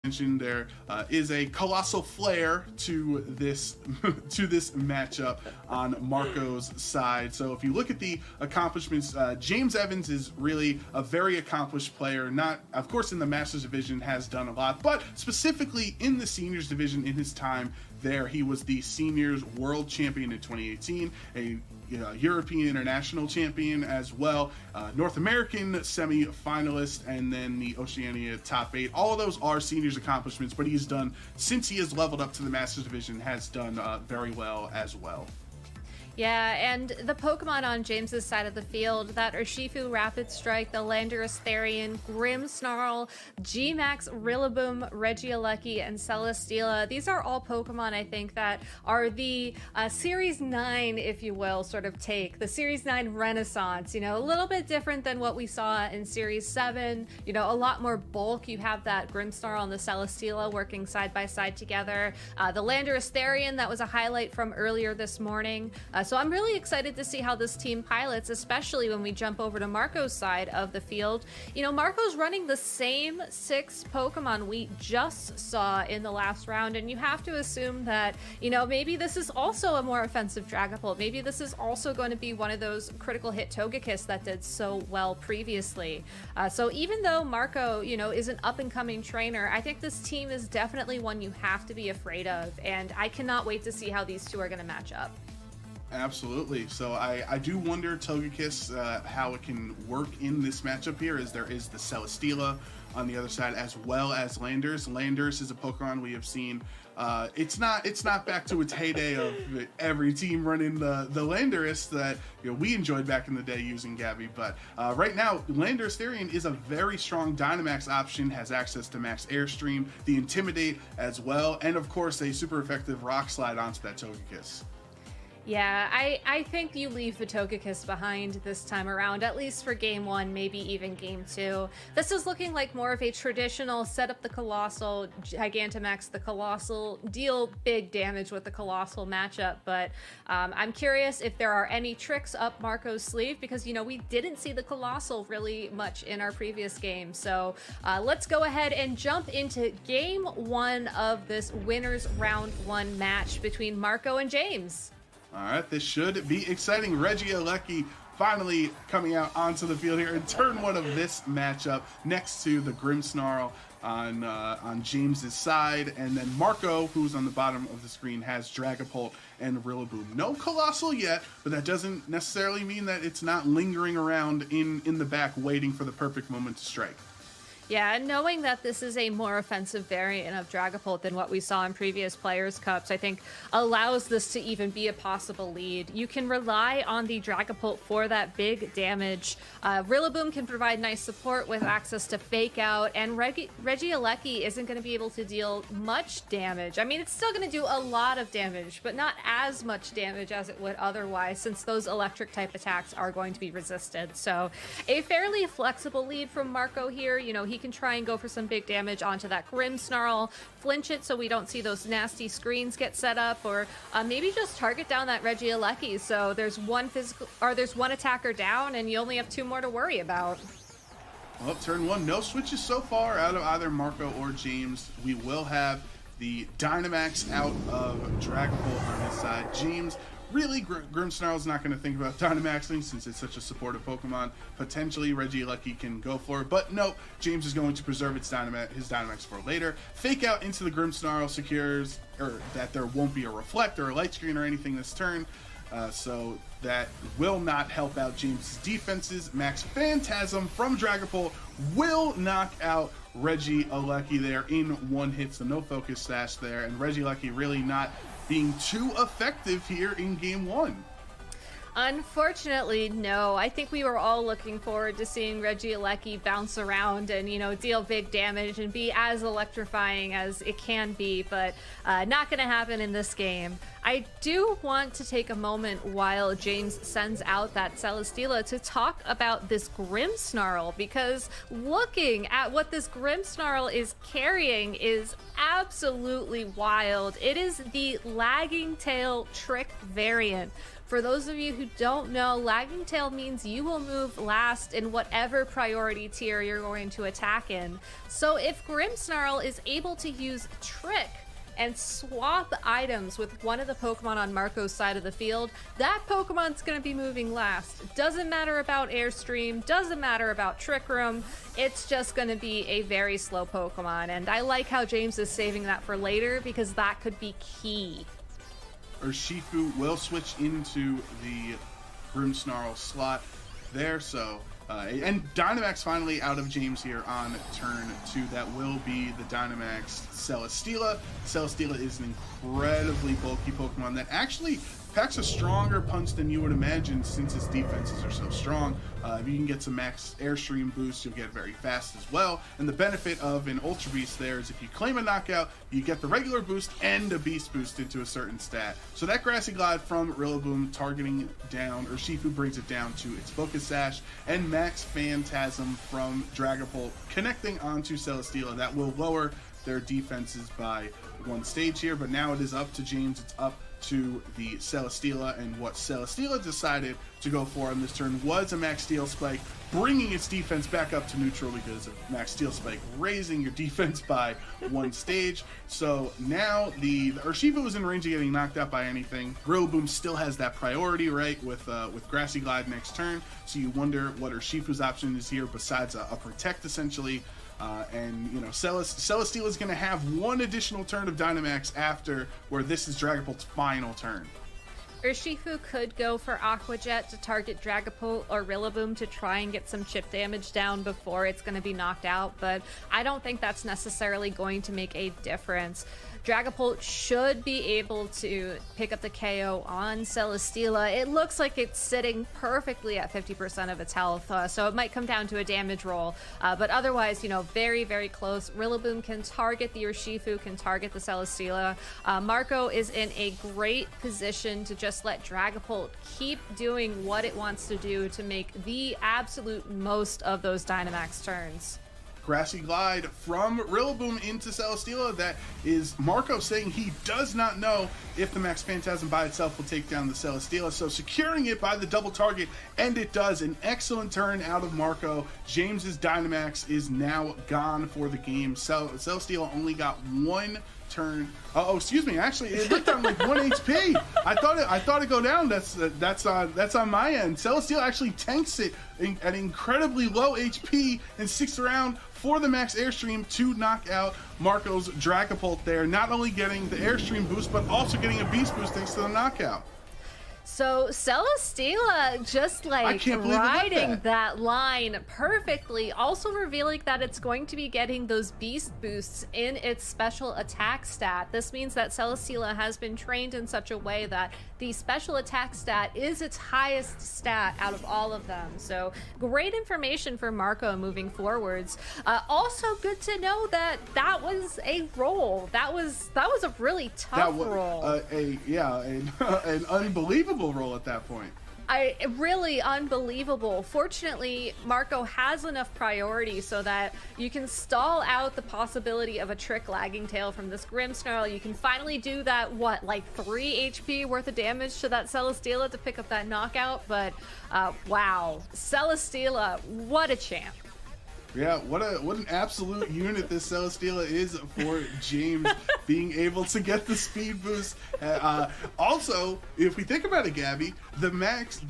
mentioned, there is a colossal flair to this to this matchup on Marco's side. So if you look at the accomplishments, James Evans is really a very accomplished player. Not, of course, in the Masters division has done a lot, but specifically in the Seniors division in his time there, he was the Seniors World Champion in 2018, a European International Champion as well, North American semi-finalist, and then the Oceania Top 8. All of those are Seniors accomplishments, but he's done, since he has leveled up to the Masters division, has done very well as well. Yeah, and the Pokemon on James's side of the field, that Urshifu Rapid Strike, the Landorus Therian, Grimmsnarl, G-Max, Rillaboom, Regieleki, and Celesteela. These are all Pokemon, I think, that are the Series 9, if you will, sort of take. The Series 9 Renaissance, a little bit different than what we saw in Series 7. A lot more bulk. You have that Grimmsnarl and the Celesteela working side by side together. The Landorus Therian, that was a highlight from earlier this morning. So I'm really excited to see how this team pilots, especially when we jump over to Marco's side of the field. Marco's running the same 6 Pokemon we just saw in the last round, and you have to assume that, maybe this is also a more offensive Dragapult. Maybe this is also going to be one of those critical hit Togekiss that did so well previously. So even though Marco, is an up-and-coming trainer, I think this team is definitely one you have to be afraid of, and I cannot wait to see how these two are going to match up. Absolutely. So I do wonder, Togekiss, how it can work in this matchup here, as there is the Celesteela on the other side, as well as Landorus. Landorus is a Pokemon we have seen. It's not back to its heyday of every team running the Landorus that we enjoyed back in the day using Gabby. But right now, Landorus Therian is a very strong Dynamax option, has access to Max Airstream, the Intimidate as well, and of course a super effective Rock Slide onto that Togekiss. Yeah, I think you leave the Togekiss behind this time around, at least for Game 1, maybe even Game 2. This is looking like more of a traditional set up the Colossal, Gigantamax the Colossal, deal big damage with the Colossal matchup, but I'm curious if there are any tricks up Marco's sleeve, because, we didn't see the Colossal really much in our previous game. So let's go ahead and jump into Game 1 of this Winners Round 1 match between Marco and James. All right, this should be exciting. Regieleki finally coming out onto the field here in turn 1 of this matchup, next to the Grimmsnarl on James's side, and then Marco, who's on the bottom of the screen, has Dragapult and Rillaboom. No Colossal yet, but that doesn't necessarily mean that it's not lingering around in the back, waiting for the perfect moment to strike. Yeah, and knowing that this is a more offensive variant of Dragapult than what we saw in previous Players' Cups, I think allows this to even be a possible lead. You can rely on the Dragapult for that big damage. Rillaboom can provide nice support with access to Fake Out, and Regieleki isn't going to be able to deal much damage. I mean, it's still going to do a lot of damage, but not as much damage as it would otherwise, since those electric-type attacks are going to be resisted. So a fairly flexible lead from Marco here. He can try and go for some big damage onto that Grimmsnarl, flinch it so we don't see those nasty screens get set up, or maybe just target down that Regieleki so there's one attacker down and you only have 2 more to worry about. Well, turn 1, no switches so far out of either Marco or James. We will have the Dynamax out of Dragapult on his side. James, really, Grimmsnarl's not going to think about Dynamaxing since it's such a supportive Pokemon. Potentially, Regieleki can go for it, but no, James is going to preserve his Dynamax for later. Fake Out into the Grimmsnarl secures that there won't be a Reflect or a Light Screen or anything this turn, so that will not help out James' defenses. Max Phantasm from Dragapult will knock out Regieleki there in 1 hit, so no Focus Sash there, and Regieleki really not being too effective here in Game 1. Unfortunately, no. I think we were all looking forward to seeing Regieleki bounce around and, deal big damage and be as electrifying as it can be, but not going to happen in this game. I do want to take a moment while James sends out that Celesteela to talk about this Grimmsnarl, because looking at what this Grimmsnarl is carrying is absolutely wild. It is the Lagging Tail Trick variant For those of you who don't know, Lagging Tail means you will move last in whatever priority tier you're going to attack in. So if Grimmsnarl is able to use Trick and swap items with one of the Pokemon on Marco's side of the field, that Pokemon's going to be moving last. Doesn't matter about Airstream, doesn't matter about Trick Room, it's just going to be a very slow Pokemon. And I like how James is saving that for later because that could be key. Urshifu will switch into the Grimmsnarl slot there, so and Dynamax finally out of James here on turn 2. That will be the Dynamax Celesteela. Celesteela is an incredibly bulky Pokemon that actually packs a stronger punch than you would imagine since its defenses are so strong. If you can get some max Airstream boost, you'll get very fast as well. And the benefit of an Ultra Beast there is if you claim a knockout, you get the regular boost and a beast boost into a certain stat. So that Grassy Glide from Rillaboom targeting down, Urshifu brings it down to its Focus Sash, and Max Phantasm from Dragapult connecting onto Celesteela. That will lower their defenses by 1 stage here, but now it is up to James. It's up to the Celesteela, and what Celesteela decided to go for on this turn was a Max Steel Spike, bringing its defense back up to neutral because of Max Steel Spike raising your defense by 1 stage. So now the Urshifu is in range of getting knocked out by anything. Rillaboom still has that priority, right, with Grassy Glide next turn, so you wonder what Urshifu's option is here besides a Protect, essentially. And, you know, Celesteela is going to have 1 additional turn of Dynamax after, where this is Dragapult's final turn. Urshifu could go for Aqua Jet to target Dragapult or Rillaboom to try and get some chip damage down before it's going to be knocked out, but I don't think that's necessarily going to make a difference. Dragapult should be able to pick up the KO on Celesteela. It looks like it's sitting perfectly at 50% of its health, so it might come down to a damage roll. But otherwise, you know, very, very close. Rillaboom can target the Urshifu, can target the Celesteela. Marco is in a great position to just let Dragapult keep doing what it wants to do to make the absolute most of those Dynamax turns. Grassy Glide from Rillaboom into Celesteela. That is Marco saying he does not know if the Max Phantasm by itself will take down the Celesteela, so securing it by the double target, and it does. An excellent turn out of Marco. James's Dynamax is now gone for the game. Celesteela only got 1 turn. Oh, excuse me. Actually, it looked on like 1 HP. I thought it'd go down. That's on my end. Celesteela actually tanks it at incredibly low HP and sticks around for the max Airstream to knock out Marco's Dragapult there. Not only getting the Airstream boost, but also getting a Beast boost thanks to the knockout. So Celesteela just like riding that line perfectly, also revealing that it's going to be getting those beast boosts in its special attack stat. This means that Celesteela has been trained in such a way that the special attack stat is its highest stat out of all of them. So great information for Marco moving forwards. Also good to know that that was a roll. That was a really tough roll. An unbelievable roll at that point. Really unbelievable. Fortunately, Marco has enough priority so that you can stall out the possibility of a trick Lagging Tail from this Grimmsnarl. You can finally do that, like 3 HP worth of damage to that Celesteela to pick up that knockout. But wow, Celesteela, what a champ. Yeah, what an absolute unit this Celesteela is for James being able to get the speed boost. Also, if we think about it, Gabby, the max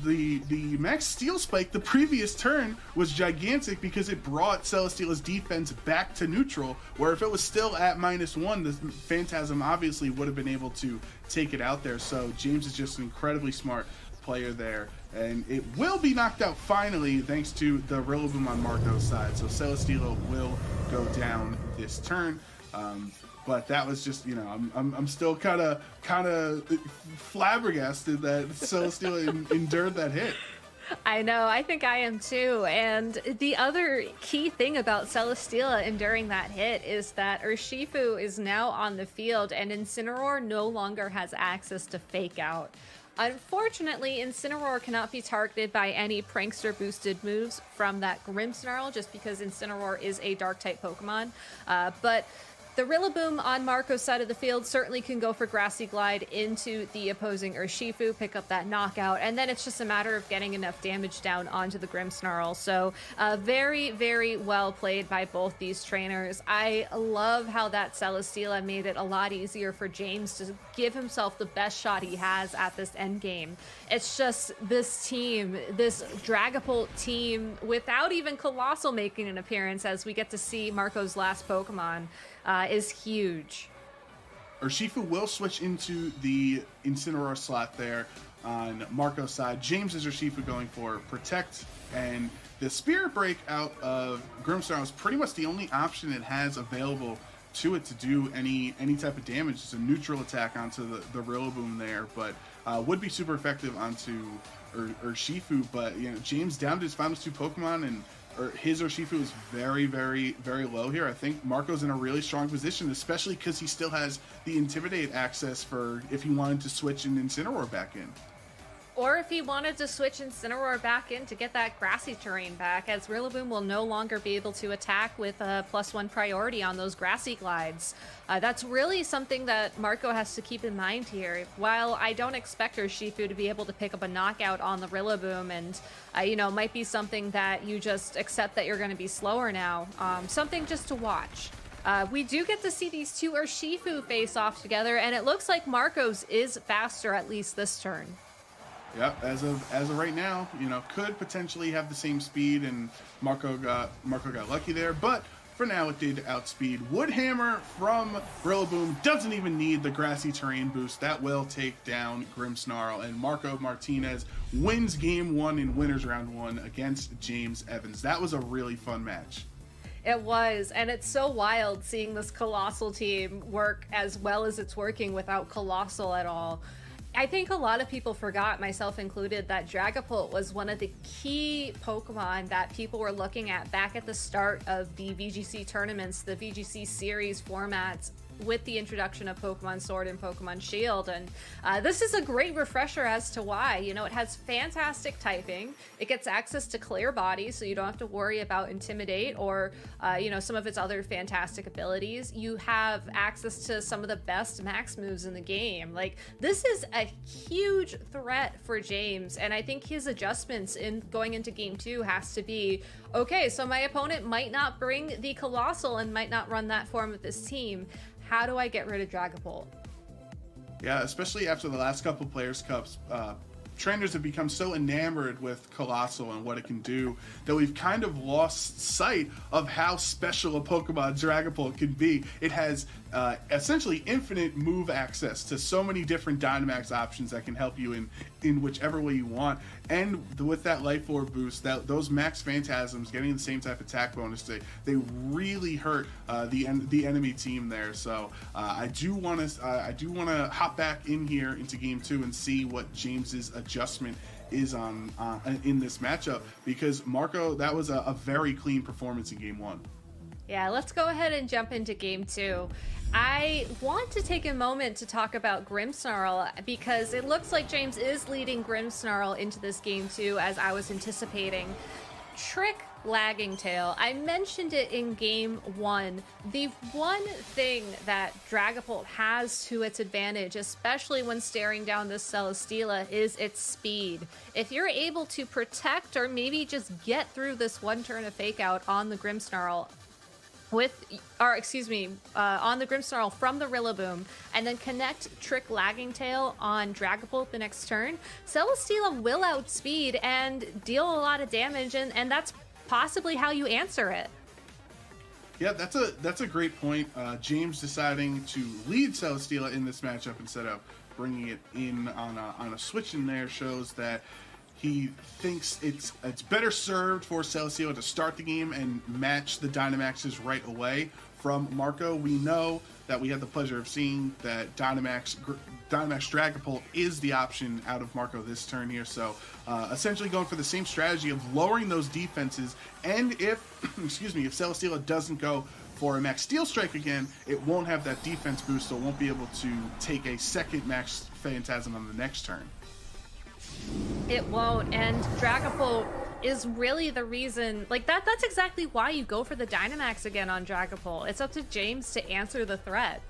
Steel Spike the previous turn was gigantic because it brought Celesteela's defense back to neutral, where if it was still at -1, the Phantasm obviously would have been able to take it out there. So James is just an incredibly smart player there, and it will be knocked out finally thanks to the Rillaboom on Marco's side. So Celesteela will go down this turn, but that was just, you know, I'm still kind of flabbergasted that Celesteela endured that hit. I know, I think I am too. And the other key thing about Celesteela enduring that hit is that Urshifu is now on the field and Incineroar no longer has access to Fake Out. Unfortunately, Incineroar cannot be targeted by any Prankster boosted moves from that Grimmsnarl just because Incineroar is a Dark-type Pokemon. But The Rillaboom on Marco's side of the field certainly can go for Grassy Glide into the opposing Urshifu, pick up that knockout, and then it's just a matter of getting enough damage down onto the Grimmsnarl. So very, very well played by both these trainers. I love how that Celesteela made it a lot easier for James to give himself the best shot he has at this endgame. It's just this team, this Dragapult team, without even Colossal making an appearance as we get to see Marco's last Pokemon, is huge. Urshifu will switch into the Incineroar slot there on Marco's side. James is Urshifu going for Protect, and the Spirit Break out of Grimmsnarl is pretty much the only option it has available to it to do any type of damage. It's a neutral attack onto the Rillaboom there, but would be super effective onto Urshifu. But you know, James down to his final two Pokemon, and his Urshifu is very, very, very low here. I think Marco's in a really strong position, especially because he still has the Intimidate access for if he wanted to switch an Incineroar back in. Or if he wanted to switch Incineroar back in to get that grassy terrain back, as Rillaboom will no longer be able to attack with a +1 priority on those grassy glides. That's really something that Marco has to keep in mind here. While I don't expect Urshifu to be able to pick up a knockout on the Rillaboom, and you know, might be something that you just accept that you're going to be slower now, something just to watch. We do get to see these two Urshifu face off together, and it looks like Marco's is faster, at least this turn. Yep, as of right now, you know, could potentially have the same speed, and Marco got lucky there, but for now it did outspeed. Woodhammer from Rillaboom doesn't even need the grassy terrain boost. That will take down Grimmsnarl, and Marco Martinez wins game 1 in winners round 1 against James Evans. That was a really fun match. It was, and it's so wild seeing this Colossal team work as well as it's working without Colossal at all. I think a lot of people forgot, myself included, that Dragapult was one of the key Pokemon that people were looking at back at the start of the VGC tournaments, the VGC series formats, with the introduction of Pokemon Sword and Pokemon Shield. And this is a great refresher as to why. You know, it has fantastic typing. It gets access to Clear Body, so you don't have to worry about Intimidate or, you know, some of its other fantastic abilities. You have access to some of the best max moves in the game. Like, this is a huge threat for James, and I think his adjustments in going into game 2 has to be, okay, so my opponent might not bring the Colossal and might not run that form of this team. How do I get rid of Dragapult? Yeah, especially after the last couple Players' Cups, trainers have become so enamored with Colossal and what it can do that we've kind of lost sight of how special a Pokemon Dragapult can be. It has essentially infinite move access to so many different Dynamax options that can help you in whichever way you want. And with that Life Orb boost, those Max Phantasms getting the same type of attack bonus, they really hurt the enemy team there. So I do want to hop back in here into game 2 and see what James's adjustment is on in this matchup, because Marco, that was a very clean performance in game 1. Yeah, let's go ahead and jump into game 2. I want to take a moment to talk about Grimmsnarl, because it looks like James is leading Grimmsnarl into this game 2 as I was anticipating. Trick Lagging Tail. I mentioned it in game 1. The one thing that Dragapult has to its advantage, especially when staring down this Celesteela, is its speed. If you're able to protect or maybe just get through this one turn of Fake Out on the Grimmsnarl, on the Grimmsnarl from the Rillaboom, and then connect Trick Lagging Tail on Dragapult the next turn, Celesteela will outspeed and deal a lot of damage, and that's possibly how you answer it. Yeah, that's a great point. James deciding to lead Celesteela in this matchup instead of bringing it in on a switch in there shows that he thinks it's better served for Celesteela to start the game and match the Dynamaxes right away from Marco. We know that we had the pleasure of seeing that Dynamax Dragapult is the option out of Marco this turn here. So essentially going for the same strategy of lowering those defenses, and if if Celesteela doesn't go for a Max Steel Strike again, it won't have that defense boost, so it won't be able to take a second Max Phantasm on the next turn. It won't, and Dragapult is really the reason, like that's exactly why you go for the Dynamax again on Dragapult. It's up to James to answer the threat.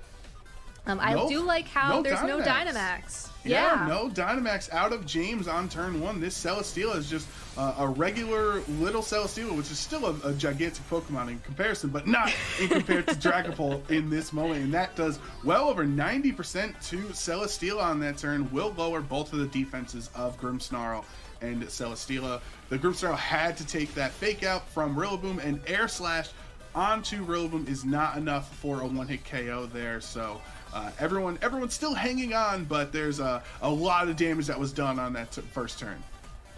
I do like how there's no Dynamax. Yeah, no Dynamax out of James on turn 1. This Celesteela is just a regular little Celesteela, which is still a gigantic Pokemon in comparison, but not in compared to Dragapult in this moment. And that does well over 90% to Celesteela on that turn. Will lower both of the defenses of Grimmsnarl and Celesteela. The Grimmsnarl had to take that Fake Out from Rillaboom, and Air Slash onto Rillaboom is not enough for a one-hit KO there. So everyone's still hanging on, but there's a lot of damage that was done on that first turn.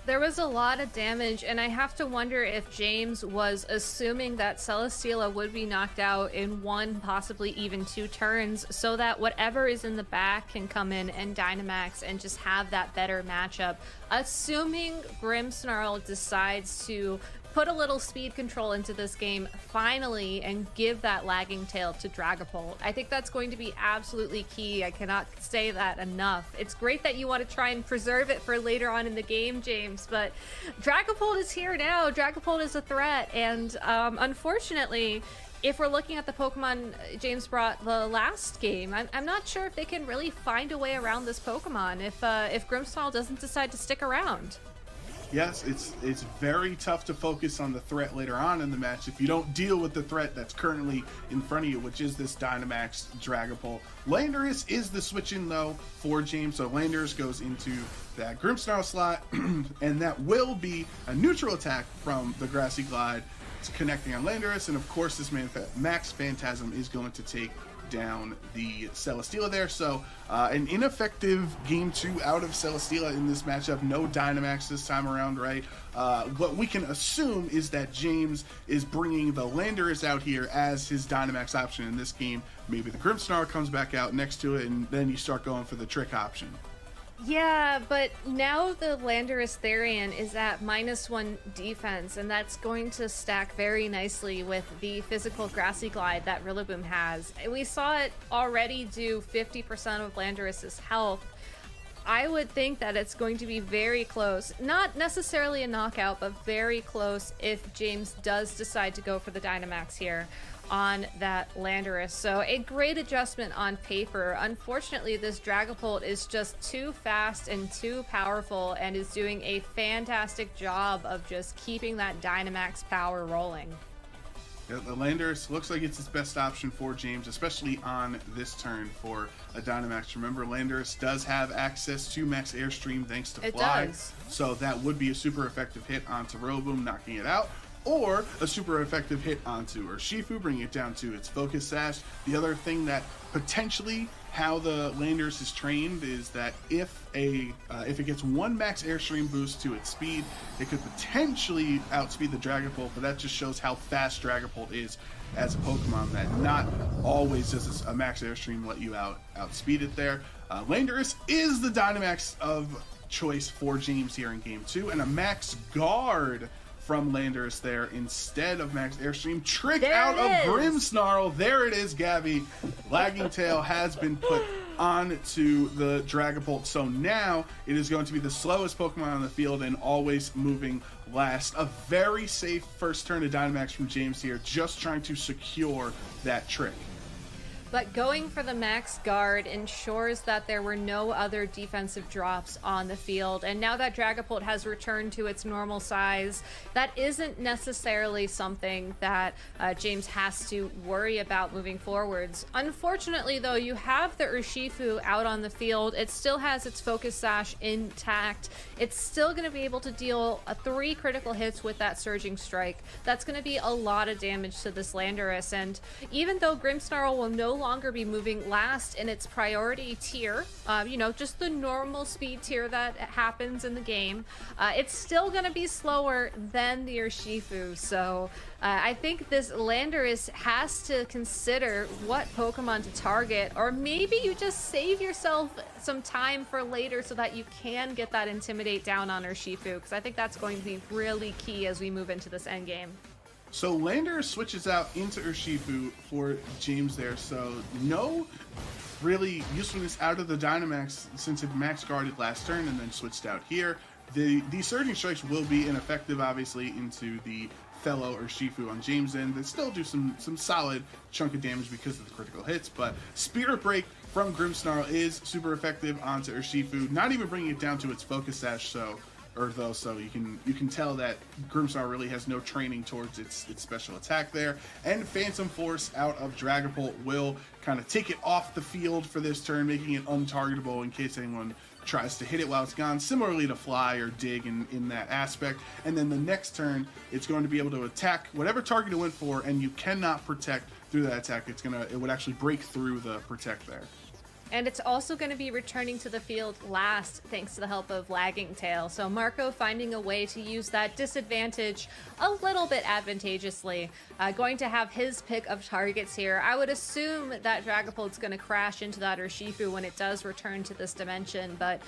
There was a lot of damage, and I have to wonder if James was assuming that Celesteela would be knocked out in 1, possibly even 2 turns, so that whatever is in the back can come in and Dynamax and just have that better matchup. Assuming Grimmsnarl decides to put a little speed control into this game finally and give that lagging tail to Dragapult. I think that's going to be absolutely key. I cannot say that enough. It's great that you want to try and preserve it for later on in the game, James, but Dragapult is here now. Dragapult is a threat, and unfortunately, if we're looking at the Pokemon James brought the last game, I'm not sure if they can really find a way around this Pokemon if Grimmsnarl doesn't decide to stick around. Yes, it's very tough to focus on the threat later on in the match if you don't deal with the threat that's currently in front of you, which is this Dynamax Dragapult. Landorus is the switch-in, though, for James, so Landorus goes into that Grimmsnarl slot, and that will be a neutral attack from the Grassy Glide. It's connecting on Landorus, and of course this Max Phantasm is going to take down the Celesteela there. So an ineffective game 2 out of Celesteela in this matchup. No Dynamax this time around, right? What we can assume is that James is bringing the Landorus out here as his Dynamax option in this game. Maybe the Grimmsnarl comes back out next to it, and then you start going for the trick option. Yeah, but now the Landorus Therian is at -1 defense, and that's going to stack very nicely with the physical Grassy Glide that Rillaboom has. We saw it already do 50% of Landorus's health. I would think that it's going to be very close. Not necessarily a knockout, but very close if James does decide to go for the Dynamax here on that Landorus. So a great adjustment on paper. Unfortunately, this Dragapult is just too fast and too powerful and is doing a fantastic job of just keeping that Dynamax power rolling. Yeah, the Landorus looks like it's his best option for James, especially on this turn for a Dynamax. Remember, Landorus does have access to Max Airstream thanks to Fly. It does. So that would be a super effective hit onto Rillaboom, knocking it out. Or a super effective hit onto Urshifu, bringing it down to its Focus Sash. The other thing that potentially how the Landorus is trained is that if it gets 1 Max Airstream boost to its speed, it could potentially outspeed the Dragapult, but that just shows how fast Dragapult is as a Pokemon, that not always does a Max Airstream let you outspeed it there. Landorus is the Dynamax of choice for James here in Game 2, and a Max Guard from Landorus there instead of Max Airstream. Trick out of Grimmsnarl. There it is, Gabby. Lagging Tail has been put onto the Dragapult. So now it is going to be the slowest Pokemon on the field and always moving last. A very safe first turn to Dynamax from James here, just trying to secure that trick. But going for the Max Guard ensures that there were no other defensive drops on the field. And now that Dragapult has returned to its normal size, that isn't necessarily something that James has to worry about moving forwards. Unfortunately, though, you have the Urshifu out on the field. It still has its Focus Sash intact. It's still going to be able to deal 3 critical hits with that Surging Strike. That's going to be a lot of damage to this Landorus. And even though Grimmsnarl will no longer be moving last in its priority tier, just the normal speed tier that happens in the game, it's still going to be slower than the Urshifu. So I think this Landorus has to consider what Pokemon to target, or maybe you just save yourself some time for later so that you can get that Intimidate down on Urshifu, because I think that's going to be really key as we move into this endgame. So Landorus switches out into Urshifu for James there, so no really usefulness out of the Dynamax since it max guarded last turn and then switched out here. these Surging Strikes will be ineffective, obviously, into the Fellow Urshifu on James' end. They still do some solid chunk of damage because of the critical hits, but Spirit Break from Grimmsnarl is super effective onto Urshifu, not even bringing it down to its Focus Sash, so you can tell that Grimmsnarl really has no training towards its special attack there. And Phantom Force out of Dragapult will kind of take it off the field for this turn, making it untargetable in case anyone tries to hit it while it's gone, similarly to Fly or Dig in that aspect. And then the next turn, it's going to be able to attack whatever target it went for, and you cannot protect through that attack. It would actually break through the protect there. And it's also going to be returning to the field last thanks to the help of Lagging Tail. So Marco finding a way to use that disadvantage a little bit advantageously. Going to have his pick of targets here. I would assume that Dragapult's going to crash into that Urshifu when it does return to this dimension, but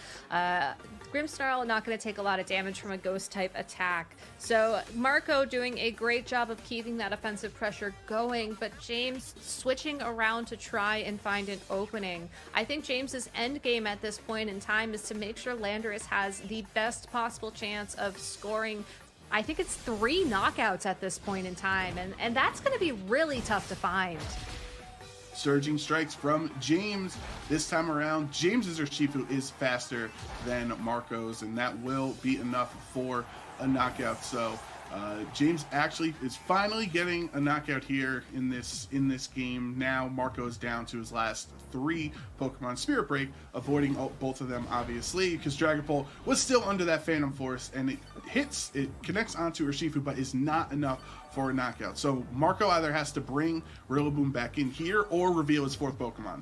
Grimmsnarl not going to take a lot of damage from a ghost type attack. So Marco doing a great job of keeping that offensive pressure going, but James switching around to try and find an opening. I think James's end game at this point in time is to make sure Landorus has the best possible chance of scoring. I think it's 3 knockouts at this point in time, and that's going to be really tough to find. Surging Strikes from James. This time around, James's Urshifu is faster than Marco's, and that will be enough for a knockout. So James actually is finally getting a knockout here in this game. Now Marco is down to his last 3 Pokemon Spirit Break, avoiding both of them obviously because Dragapult was still under that Phantom Force, and it connects onto Urshifu, but is not enough for a knockout. So Marco either has to bring Rillaboom back in here or reveal his 4th Pokemon.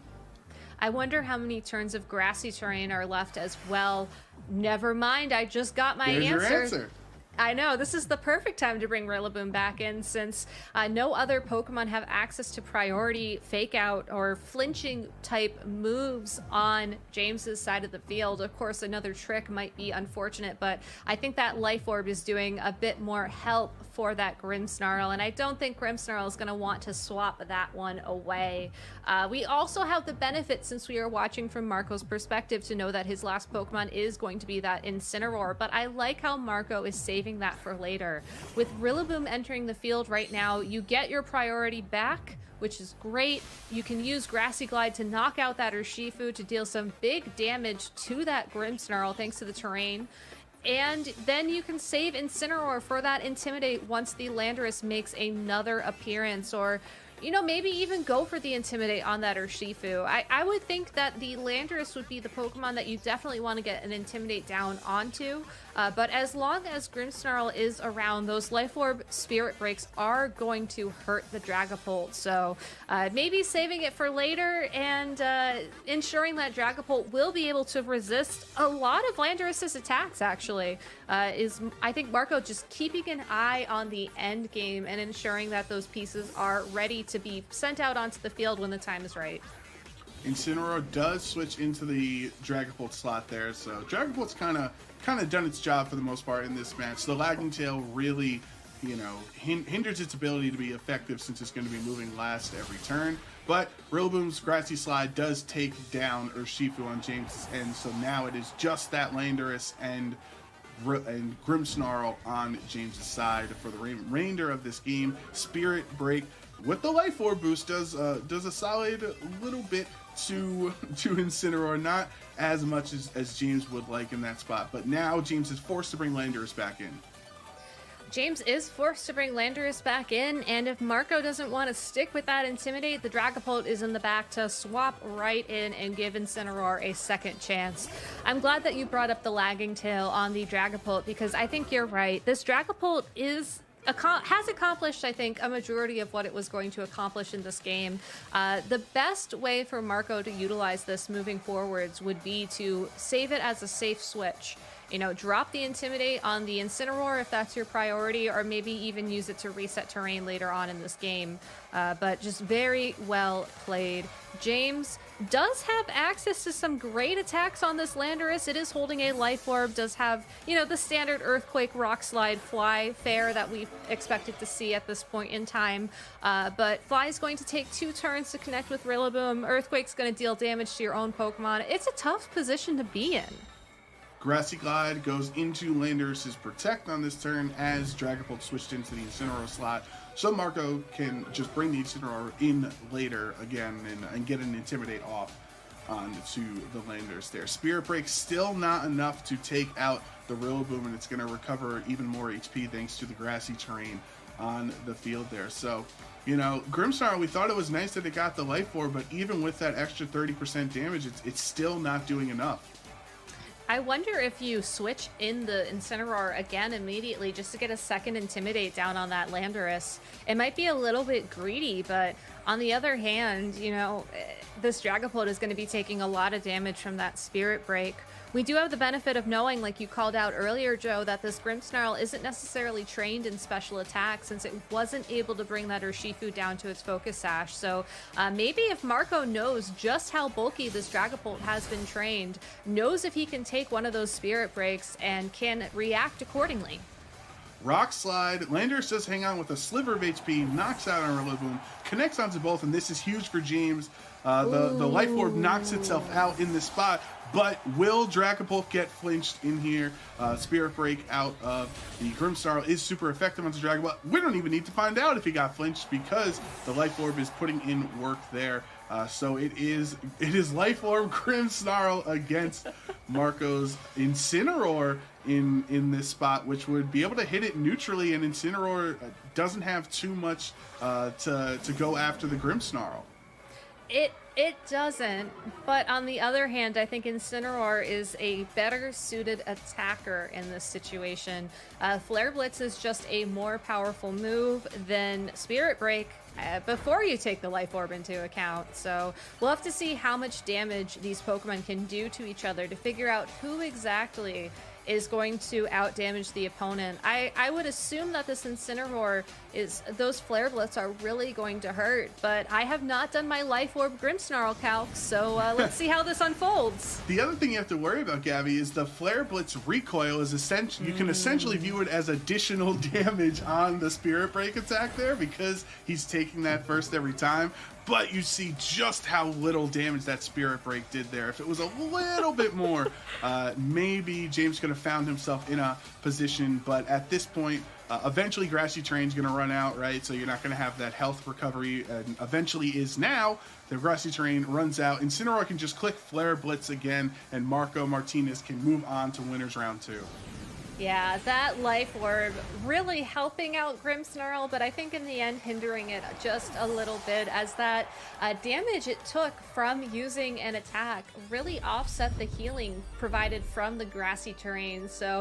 I wonder how many turns of grassy terrain are left as well. Never mind, I just got my There's answer. your answer. I know, this is the perfect time to bring Rillaboom back in since no other Pokemon have access to priority, fake out, or flinching type moves on James's side of the field. Of course, another trick might be unfortunate, but I think that Life Orb is doing a bit more help for that Grimmsnarl, and I don't think Grimmsnarl is going to want to swap that one away. We also have the benefit, since we are watching from Marco's perspective, to know that his last Pokemon is going to be that Incineroar, but I like how Marco is saving that for later. With Rillaboom entering the field right now, you get your priority back, which is great. You can use Grassy Glide to knock out that Urshifu to deal some big damage to that Grimmsnarl thanks to the terrain. And then you can save Incineroar for that Intimidate once the Landorus makes another appearance, or maybe even go for the Intimidate on that Urshifu. I would think that the Landorus would be the Pokemon that you definitely want to get an Intimidate down onto. But as long as Grimmsnarl is around, those Life Orb Spirit Breaks are going to hurt the Dragapult. So maybe saving it for later and ensuring that Dragapult will be able to resist a lot of Landorus's attacks, actually, is, I think, Marco just keeping an eye on the end game and ensuring that those pieces are ready to be sent out onto the field when the time is right. Incineroar does switch into the Dragapult slot there, so Dragapult's kind of done its job for the most part in this match. The Lagging Tail really, hinders its ability to be effective since it's going to be moving last every turn. But Rillaboom's Grassy Slide does take down Urshifu on James's end, so now it is just that Landorus and Grimmsnarl on James's side for the remainder of this game. Spirit Break with the Life Orb boost does a solid little bit to Incineroar, not as much as James would like in that spot, but now James is forced to bring Landorus back in. James is forced to bring Landorus back in, and if Marco doesn't want to stick with that Intimidate, the Dragapult is in the back to swap right in and give Incineroar a second chance. I'm glad that you brought up the Lagging Tail on the Dragapult, because I think you're right. This Dragapult has accomplished, I think, a majority of what it was going to accomplish in this game. The best way for Marco to utilize this moving forwards would be to save it as a safe switch. Drop the Intimidate on the Incineroar if that's your priority, or maybe even use it to reset terrain later on in this game. But just very well played. James does have access to some great attacks on this Landorus. It is holding a Life Orb, does have, the standard Earthquake, Rock Slide, Fly fare that we've expected to see at this point in time. But Fly is going to take 2 turns to connect with Rillaboom. Earthquake's going to deal damage to your own Pokemon. It's a tough position to be in. Grassy Glide goes into Landorus's Protect on this turn as Dragapult switched into the Incineroar slot. So Marco can just bring the Incineroar in later again and get an Intimidate off onto the Landorus there. Spirit Break still not enough to take out the Rillaboom, and it's going to recover even more HP thanks to the grassy terrain on the field there. So, you know, Grimmsnarl, we thought it was nice that it got the Life Orb, but even with that extra 30% damage, it's still not doing enough. I wonder if you switch in the Incineroar again immediately just to get a second Intimidate down on that Landorus. It might be a little bit greedy, but on the other hand, you know, this Dragapult is going to be taking a lot of damage from that Spirit Break. We do have the benefit of knowing, like you called out earlier, Joe, that this Grimmsnarl isn't necessarily trained in special attacks since it wasn't able to bring that Urshifu down to its Focus Sash. So maybe if Marco knows just how bulky this Dragapult has been trained, knows if he can take one of those Spirit Breaks and can react accordingly. Rock Slide, Landorus does hang on with a sliver of HP, knocks out on Rillaboom, connects onto both, and this is huge for James. The Life Orb knocks itself out in this spot, but will Dragapult get flinched in here? Spirit Break out of the Grimmsnarl is super effective on the Dragapult. We don't even need to find out if he got flinched because the Life Orb is putting in work there. So it is Life Orb Grimmsnarl against Marco's Incineroar in this spot, which would be able to hit it neutrally, and Incineroar doesn't have too much to go after the Grimmsnarl. It doesn't, but on the other hand, I think Incineroar is a better suited attacker in this situation. Flare Blitz is just a more powerful move than Spirit Break before you take the Life Orb into account. So we'll have to see how much damage these Pokemon can do to each other to figure out who exactly is going to out damage the opponent. I would assume that this Incineroar those Flare Blitz are really going to hurt, but I have not done my Life Orb Grimmsnarl calc, so let's see how this unfolds. The other thing you have to worry about, Gabby, is the Flare Blitz recoil is essentially, you can essentially view it as additional damage on the Spirit Break attack there because he's taking that first every time. But you see just how little damage that Spirit Break did there. If it was a little bit more, maybe James could have found himself in a position. But at this point, eventually Grassy Terrain's going to run out, right? So you're not going to have that health recovery. And eventually is now. The Grassy Terrain runs out. Incineroar can just click Flare Blitz again, and Martinez can move on to Winners Round 2. Yeah, that Life Orb really helping out Grimmsnarl, but I think in the end hindering it just a little bit, as that damage it took from using an attack really offset the healing provided from the Grassy Terrain. So